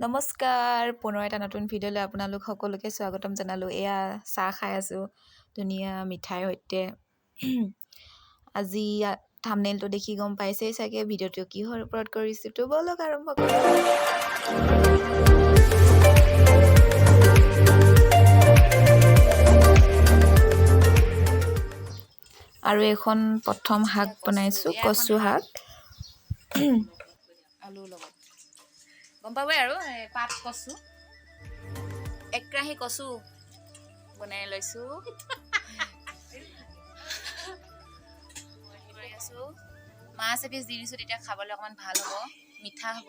নমস্কাৰ পুনৰ এটা নতুন ভিডিঅ'লৈ আপোনালোক সকলোকে স্বাগতম জনালোঁ। এয়া চাহ খাই আছোঁ ধুনীয়া মিঠাইৰ সৈতে। আজি থাম্বনেইলটো দেখি গম পাইছেই চাগে ভিডিঅ'টো কিহৰ ওপৰত কৰিছোঁ। তো বলক আৰম্ভ কৰোঁ। আৰু এখন প্ৰথম শাক বনাইছোঁ, কচু শাক। আলুৰ লগত গম পাবই আৰু পাত কচু, একৰাহি কচু বনাই লৈছোঁ। মাছ এপিচ দি দিছোঁ, তেতিয়া খাবলৈ অকণমান ভাল হ'ব, মিঠা হ'ব।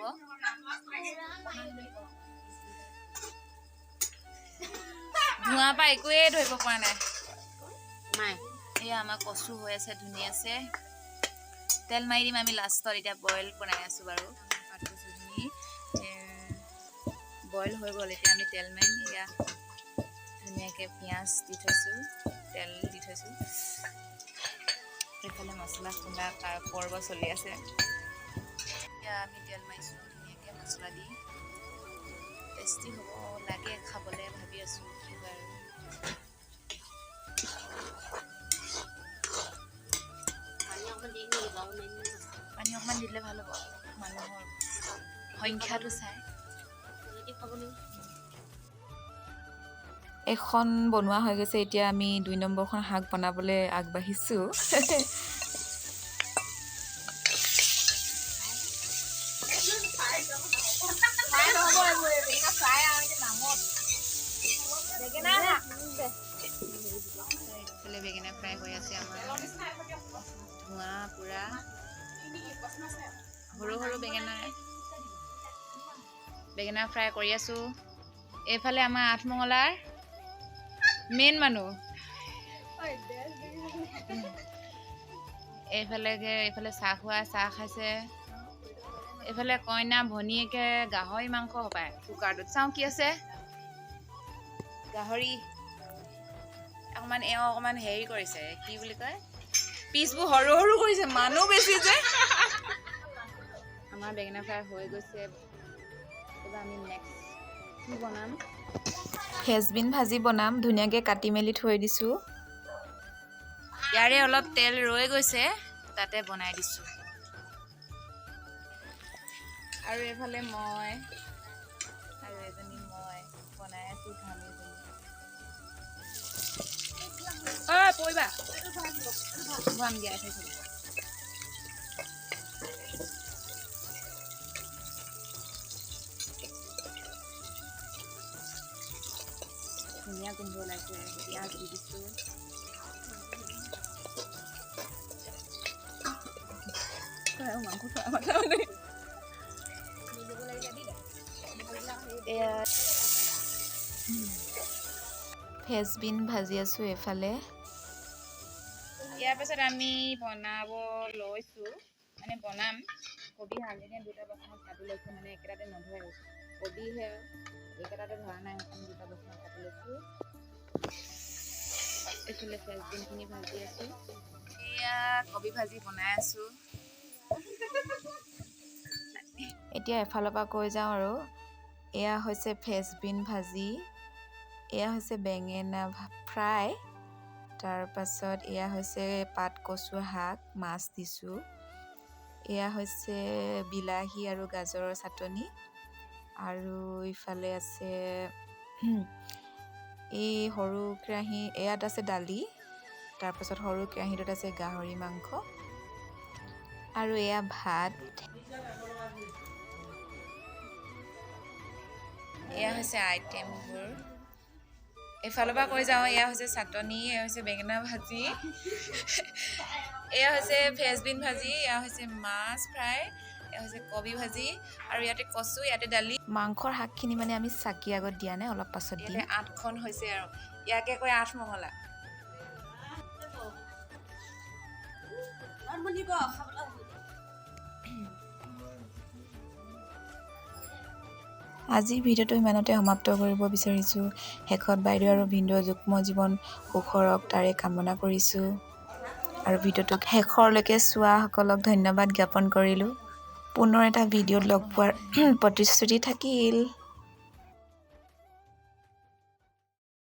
ধোঁৱা পৰা একোৱেই ধৰিব পৰা নাই। এয়া আমাৰ কচু হৈ আছে, ধুনীয়া আছে। তেল মাৰি দিম আমি লাষ্টত, এতিয়া বইল বনাই আছোঁ বাৰু। পাত কচুখিনি বইল হৈ গ'ল, এতিয়া আমি তেল মাৰিম। এয়া ধুনীয়াকৈ পিঁয়াজ দি থৈছোঁ, তেল দি থৈছোঁ। এইফালে মছলা খুন্দা পৰ্ব চলি আছে। এতিয়া আমি তেল মাৰিছোঁ ধুনীয়াকৈ মছলা দি। টেষ্টি হ'ব লাগে খাবলৈ ভাবি আছোঁ কি হয় আৰু। পানী অকণমান দিলে ভাল হ'ব, মানুহৰ সংখ্যাটো চাই। এখন বনোৱা হৈ গৈছে, এতিয়া আমি 2 নম্বৰখন শাক বনাবলৈ আগবাঢ়িছোঁ। বেঙেনা ফ্ৰাই হৈ আছে আমাৰ, ধোঁৱা পুৰা সৰু সৰু বেঙেনা ফ্ৰাই কৰি আছোঁ। এইফালে আমাৰ আঠমঙলাৰ মেইন মানুহ এইফালে চাহ খাইছে। এইফালে কইনা ভনীয়েকে গাহৰি মাংস হপায় কুকাৰটোত। চাওঁ কি আছে, গাহৰি অকণমান হেৰি কৰিছে, কি বুলি কয়, পিচবোৰ সৰু সৰু কৰিছে, মানুহ বেছি যে। আমাৰ বেঙেনা ফ্ৰাই হৈ গৈছে। এইবাৰ আমি নেক্সট কি বনাম, ফ্ৰেঞ্চবিন ভাজি বনাম। ধুনীয়াকৈ কাটি মেলি থৈ দিছোঁ। ইয়াৰে অলপ তেল ৰৈ গৈছে, তাতে বনাই দিছোঁ। আৰু এইফালে মই বনাই আছোঁ ঘামিজনী। পৰিবা ভৰাম দিয়া থৈছোঁ। ধুনীয়া গোন্ধ ওলাইছে, পিঁয়াজ দি দিছোঁ। ফ্ৰেঞ্চবিন ভাজি আছোঁ এইফালে। ইয়াৰ পাছত আমি বনাম কবি হালধি 2টা বস্তু কাটি লৈছোঁ, মানে একেটাতে নধৰে। কবিহে একেটাতে ধৰা নাই, সেইকাৰণে 2টা বস্তু কাটি লৈছোঁ। এইফালে ফ্ৰেঞ্চবিনখিনি ভাজি আছোঁ। এয়া কবি ভাজি বনাই আছোঁ। এতিয়া এফালৰ পৰা কৈ যাওঁ আৰু, এয়া হৈছে ফ্ৰেঞ্চবিন ভাজি, এয়া হৈছে বেঙেনা ফ্ৰাই, তাৰপাছত এয়া হৈছে পাত কচু শাক, মাছ দিছোঁ। এয়া হৈছে বিলাহী আৰু গাজৰৰ চাটনি। আৰু ইফালে আছে এই সৰু কেৰাহী, ইয়াত আছে দালি, তাৰপাছত সৰু কেৰাহীটোত আছে গাহৰি মাংস, আৰু এয়া ভাত। এয়া হৈছে আইটেমবোৰ। এইফালৰ পৰা কৈ যাওঁ, এয়া হৈছে চাটনি, এয়া হৈছে বেঙেনা ভাজি, এয়া হৈছে ফ্ৰেঞ্চবিন ভাজি, এয়া হৈছে মাছ ফ্ৰাই, এয়া হৈছে কবি ভাজি, আৰু ইয়াতে কচু, ইয়াতে দালি। মাংসৰ শাকখিনি মানে আমি চাকি আগত দিয়া নাই, অলপ পাছত দিম। ইয়াতে 8খন হৈছে আৰু ইয়াকে কয় আঠমঙলা। আজিৰ ভিডিঅ'টো ইমানতে সমাপ্ত কৰিব বিচাৰিছোঁ। শেষত বাইদেউ আৰু ভিনদেউৰ যুগ্ম জীৱন সুখৰক তাৰে কামনা কৰিছোঁ। আৰু ভিডিঅ'টোক শেষৰলৈকে চোৱাসকলক ধন্যবাদ জ্ঞাপন কৰিলোঁ। পুনৰ এটা ভিডিঅ'ত লগ পোৱাৰ প্ৰতিশ্ৰুতি থাকিল।